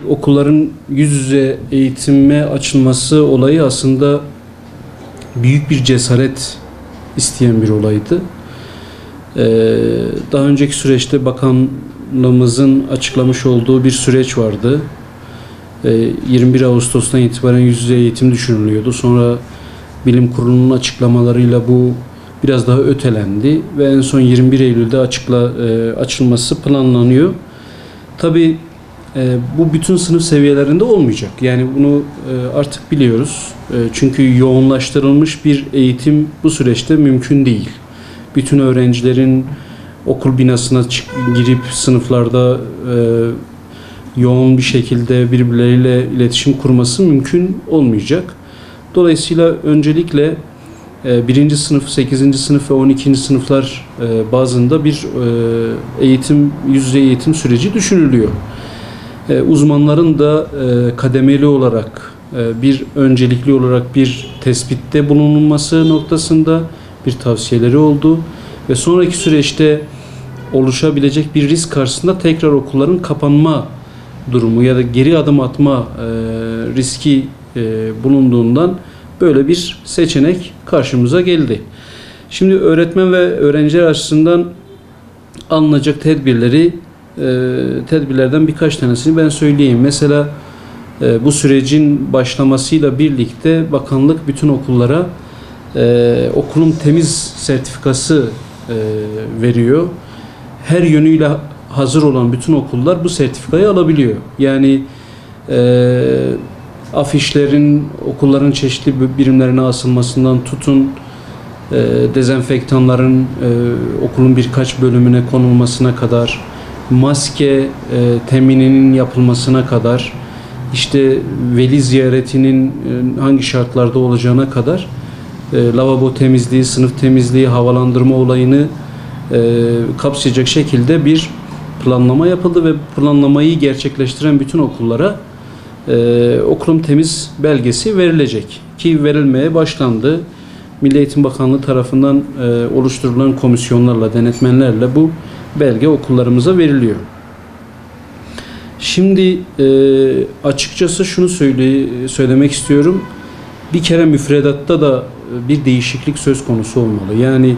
Okulların yüz yüze eğitime açılması olayı aslında büyük bir cesaret isteyen bir olaydı. Daha önceki süreçte bakanlığımızın açıklamış olduğu bir süreç vardı. 21 Ağustos'tan itibaren yüz yüze eğitim düşünülüyordu. Sonra Bilim Kurulu'nun açıklamalarıyla bu biraz daha ötelendi ve en son 21 Eylül'de açılması planlanıyor. Tabii bu bütün sınıf seviyelerinde olmayacak. Yani bunu artık biliyoruz. Çünkü yoğunlaştırılmış bir eğitim bu süreçte mümkün değil. Bütün öğrencilerin okul binasına girip sınıflarda yoğun bir şekilde birbirleriyle iletişim kurması mümkün olmayacak. Dolayısıyla öncelikle 1. sınıf, 8. sınıf ve 12. sınıflar bazında bir yüz yüze eğitim süreci düşünülüyor. Uzmanların da kademeli olarak öncelikli olarak bir tespitte bulunulması noktasında bir tavsiyeleri oldu ve sonraki süreçte oluşabilecek bir risk karşısında tekrar okulların kapanma durumu ya da geri adım atma riski bulunduğundan böyle bir seçenek karşımıza geldi. Şimdi öğretmen ve öğrenciler açısından alınacak tedbirlerden birkaç tanesini ben söyleyeyim. Mesela bu sürecin başlamasıyla birlikte bakanlık bütün okullara okulun temiz sertifikası veriyor. Her yönüyle hazır olan bütün okullar bu sertifikayı alabiliyor. Yani afişlerin okulların çeşitli birimlerine asılmasından tutun, dezenfektanların okulun birkaç bölümüne konulmasına kadar, maske temininin yapılmasına kadar, işte veli ziyaretinin hangi şartlarda olacağına kadar lavabo temizliği, sınıf temizliği, havalandırma olayını kapsayacak şekilde bir planlama yapıldı ve planlamayı gerçekleştiren bütün okullara okulun temiz belgesi verilecek ki verilmeye başlandı. Milli Eğitim Bakanlığı tarafından oluşturulan komisyonlarla, denetmenlerle bu belge okullarımıza veriliyor. Şimdi açıkçası şunu söylemek istiyorum. Bir kere müfredatta da bir değişiklik söz konusu olmalı. Yani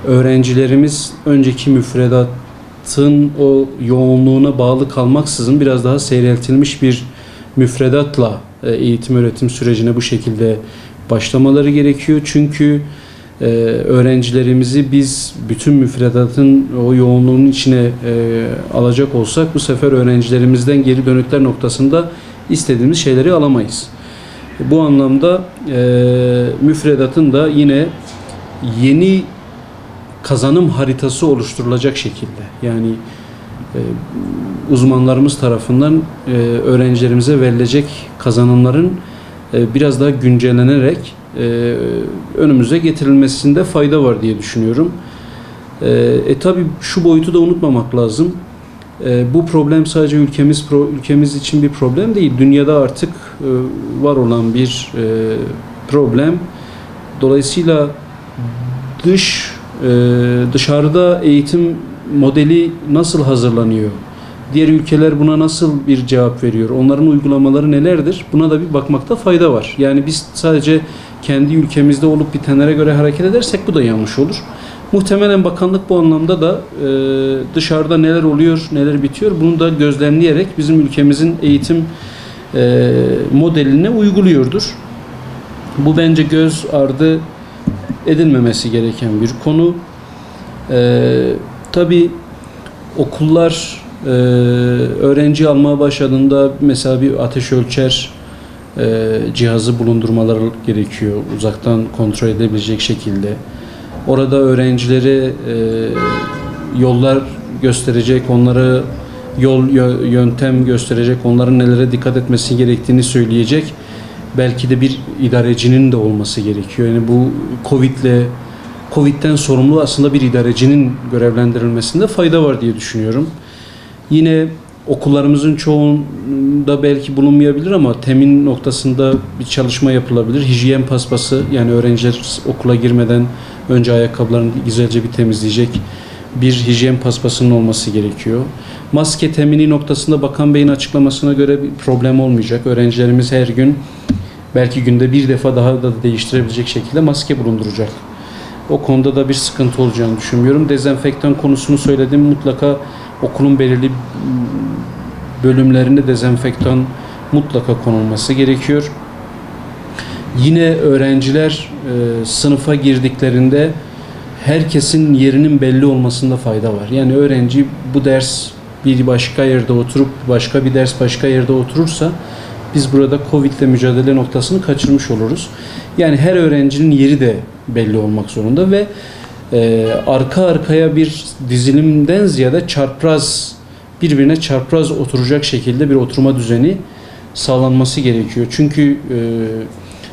öğrencilerimiz önceki müfredatın o yoğunluğuna bağlı kalmaksızın biraz daha seyreltilmiş bir müfredatla eğitim öğretim sürecine bu şekilde başlamaları gerekiyor. Çünkü öğrencilerimizi biz bütün müfredatın o yoğunluğunun içine alacak olsak bu sefer öğrencilerimizden geri dönükler noktasında istediğimiz şeyleri alamayız. Bu anlamda müfredatın da yine yeni kazanım haritası oluşturulacak şekilde, yani uzmanlarımız tarafından öğrencilerimize verilecek kazanımların biraz daha güncellenerek önümüze getirilmesinde fayda var diye düşünüyorum. Tabii şu boyutu da unutmamak lazım. Bu problem sadece ülkemiz için bir problem değil. Dünyada artık var olan bir problem. Dolayısıyla dışarıda eğitim modeli nasıl hazırlanıyor? Diğer ülkeler buna nasıl bir cevap veriyor? Onların uygulamaları nelerdir? Buna da bir bakmakta fayda var. Yani biz sadece kendi ülkemizde olup bitenlere göre hareket edersek bu da yanlış olur. Muhtemelen bakanlık bu anlamda da dışarıda neler oluyor, neler bitiyor bunu da gözlemleyerek bizim ülkemizin eğitim modeline uyguluyordur. Bu bence göz ardı edilmemesi gereken bir konu. Tabii okullar öğrenci almaya başladığında mesela bir ateş ölçer cihazı bulundurmaları gerekiyor. Uzaktan kontrol edebilecek şekilde. Orada öğrencilere yollar gösterecek, onlara yöntem gösterecek, onların nelere dikkat etmesi gerektiğini söyleyecek. Belki de bir idarecinin de olması gerekiyor. Yani bu Covid'den sorumlu aslında bir idarecinin görevlendirilmesinde fayda var diye düşünüyorum. Yine okullarımızın çoğunda belki bulunmayabilir ama temin noktasında bir çalışma yapılabilir. Hijyen paspası, yani öğrenciler okula girmeden önce ayakkabılarını güzelce bir temizleyecek. bir hijyen paspasının olması gerekiyor. Maske temini noktasında Bakan Bey'in açıklamasına göre bir problem olmayacak. Öğrencilerimiz her gün, belki günde bir defa daha da değiştirebilecek şekilde maske bulunduracak. O konuda da bir sıkıntı olacağını düşünmüyorum. Dezenfektan konusunu söyledim. Mutlaka okulun belirli bölümlerinde dezenfektan mutlaka konulması gerekiyor. Yine öğrenciler sınıfa girdiklerinde herkesin yerinin belli olmasında fayda var. Yani öğrenci bu ders bir başka yerde oturup başka bir ders başka yerde oturursa biz burada Covid ile mücadele noktasını kaçırmış oluruz. Yani her öğrencinin yeri de belli olmak zorunda ve arka arkaya bir dizilimden ziyade birbirine çapraz oturacak şekilde bir oturma düzeni sağlanması gerekiyor. Çünkü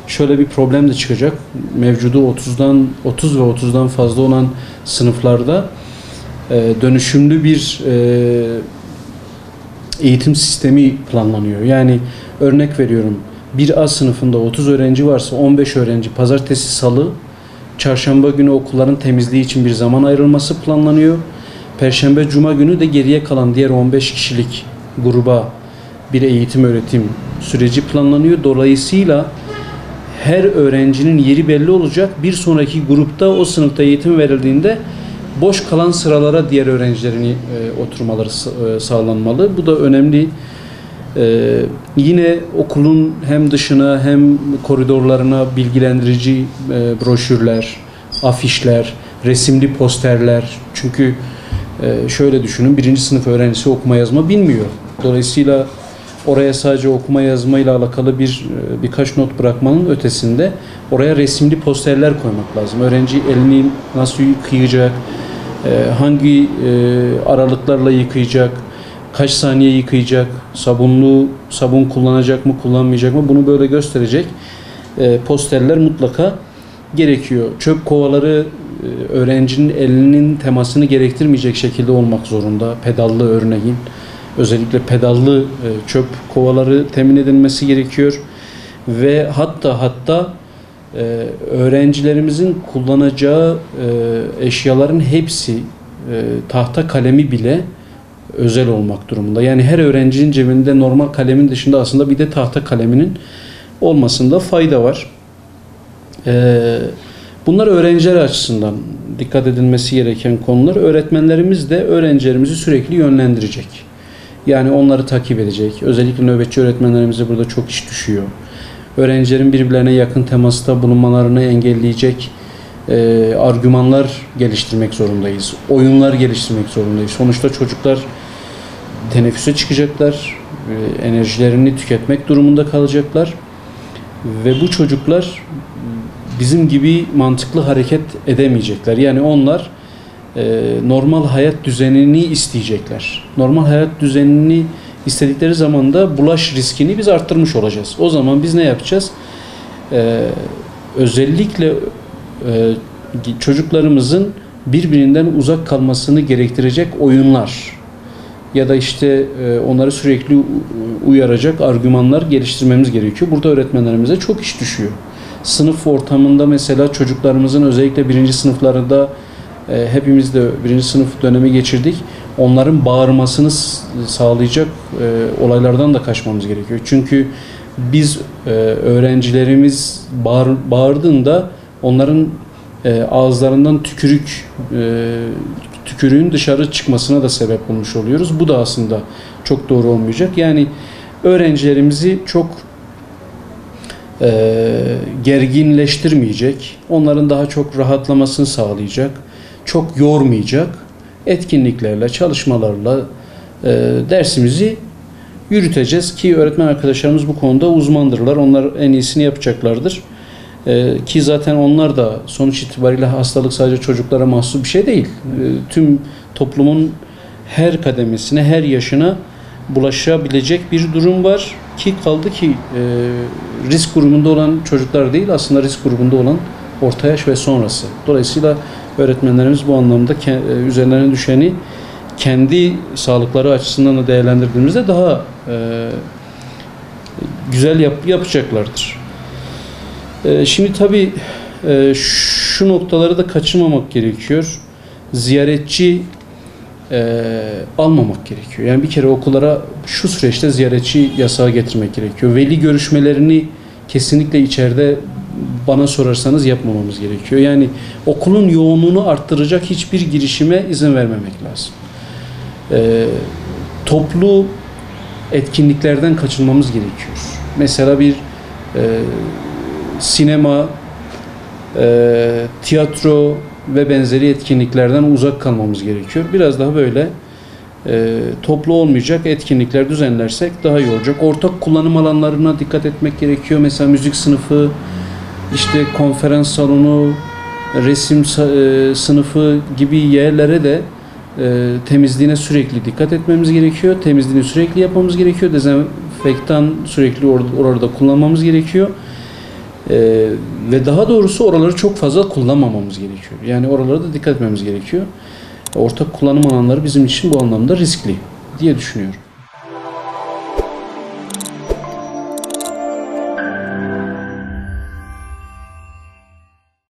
şöyle bir problem de çıkacak. Mevcudu 30 ve 30'dan fazla olan sınıflarda dönüşümlü bir eğitim sistemi planlanıyor. Yani örnek veriyorum. Bir A sınıfında 30 öğrenci varsa 15 öğrenci pazartesi, salı, çarşamba günü okulların temizliği için bir zaman ayrılması planlanıyor. Perşembe, cuma günü de geriye kalan diğer 15 kişilik gruba bir eğitim öğretim süreci planlanıyor. Dolayısıyla her öğrencinin yeri belli olacak. Bir sonraki grupta o sınıfta eğitim verildiğinde boş kalan sıralara diğer öğrencilerin oturmaları sağlanmalı. Bu da önemli. Yine okulun hem dışına hem koridorlarına bilgilendirici broşürler, afişler, resimli posterler. Çünkü şöyle düşünün, birinci sınıf öğrencisi okuma yazma bilmiyor. Dolayısıyla oraya sadece okuma yazma ile alakalı birkaç not bırakmanın ötesinde oraya resimli posterler koymak lazım. Öğrenci elini nasıl yıkayacak, hangi aralıklarla yıkayacak, kaç saniye yıkayacak, sabun kullanacak mı, kullanmayacak mı, bunu böyle gösterecek posterler mutlaka gerekiyor. Çöp kovaları öğrencinin elinin temasını gerektirmeyecek şekilde olmak zorunda. Pedallı örneğin. Özellikle pedallı çöp kovaları temin edilmesi gerekiyor. Ve hatta öğrencilerimizin kullanacağı eşyaların hepsi, tahta kalemi bile özel olmak durumunda. Yani her öğrencinin cebinde normal kalemin dışında aslında bir de tahta kaleminin olmasında fayda var. Bunlar öğrenciler açısından dikkat edilmesi gereken konular. Öğretmenlerimiz de öğrencilerimizi sürekli yönlendirecek. Yani onları takip edecek. Özellikle nöbetçi öğretmenlerimize burada çok iş düşüyor. Öğrencilerin birbirlerine yakın temasta bulunmalarını engelleyecek argümanlar geliştirmek zorundayız. Oyunlar geliştirmek zorundayız. Sonuçta çocuklar teneffüse çıkacaklar. Enerjilerini tüketmek durumunda kalacaklar. Ve bu çocuklar bizim gibi mantıklı hareket edemeyecekler. Yani onlar normal hayat düzenini isteyecekler. Normal hayat düzenini istedikleri zaman da bulaş riskini biz arttırmış olacağız. O zaman biz ne yapacağız? Özellikle çocuklarımızın birbirinden uzak kalmasını gerektirecek oyunlar ya da işte onları sürekli uyaracak argümanlar geliştirmemiz gerekiyor. Burada öğretmenlerimize çok iş düşüyor. Sınıf ortamında mesela çocuklarımızın özellikle birinci sınıflarında hepimiz de birinci sınıf dönemi geçirdik. Onların bağırmasını sağlayacak olaylardan da kaçmamız gerekiyor. Çünkü biz öğrencilerimiz bağırdığında onların ağızlarından tükürüğün dışarı çıkmasına da sebep olmuş oluyoruz. Bu da aslında çok doğru olmayacak. Yani öğrencilerimizi çok gerginleştirmeyecek, onların daha çok rahatlamasını sağlayacak, çok yormayacak etkinliklerle, çalışmalarla dersimizi yürüteceğiz ki öğretmen arkadaşlarımız bu konuda uzmandırlar. Onlar en iyisini yapacaklardır. Ki zaten onlar da sonuç itibariyle hastalık sadece çocuklara mahsus bir şey değil. Tüm toplumun her kademesine, her yaşına bulaşabilecek bir durum var ki kaldı ki risk grubunda olan çocuklar değil, aslında risk grubunda olan orta yaş ve sonrası. Dolayısıyla öğretmenlerimiz bu anlamda üzerlerine düşeni kendi sağlıkları açısından da değerlendirdiğimizde daha güzel yapacaklardır. Şimdi tabii şu noktaları da kaçırmamak gerekiyor. ziyaretçi almamak gerekiyor. Yani bir kere okullara şu süreçte ziyaretçi yasağı getirmek gerekiyor. Veli görüşmelerini kesinlikle içeride bana sorarsanız yapmamamız gerekiyor. Yani okulun yoğunluğunu arttıracak hiçbir girişime izin vermemek lazım. Toplu etkinliklerden kaçınmamız gerekiyor. Mesela bir sinema, tiyatro ve benzeri etkinliklerden uzak kalmamız gerekiyor. Biraz daha böyle toplu olmayacak etkinlikler düzenlersek daha iyi olacak. Ortak kullanım alanlarına dikkat etmek gerekiyor. Mesela müzik sınıfı, işte konferans salonu, resim sınıfı gibi yerlere de temizliğine sürekli dikkat etmemiz gerekiyor. Temizliğini sürekli yapmamız gerekiyor. Dezenfektan sürekli orada kullanmamız gerekiyor. Ve daha doğrusu oraları çok fazla kullanmamamız gerekiyor. Yani oralara da dikkat etmemiz gerekiyor. Ortak kullanım alanları bizim için bu anlamda riskli diye düşünüyorum.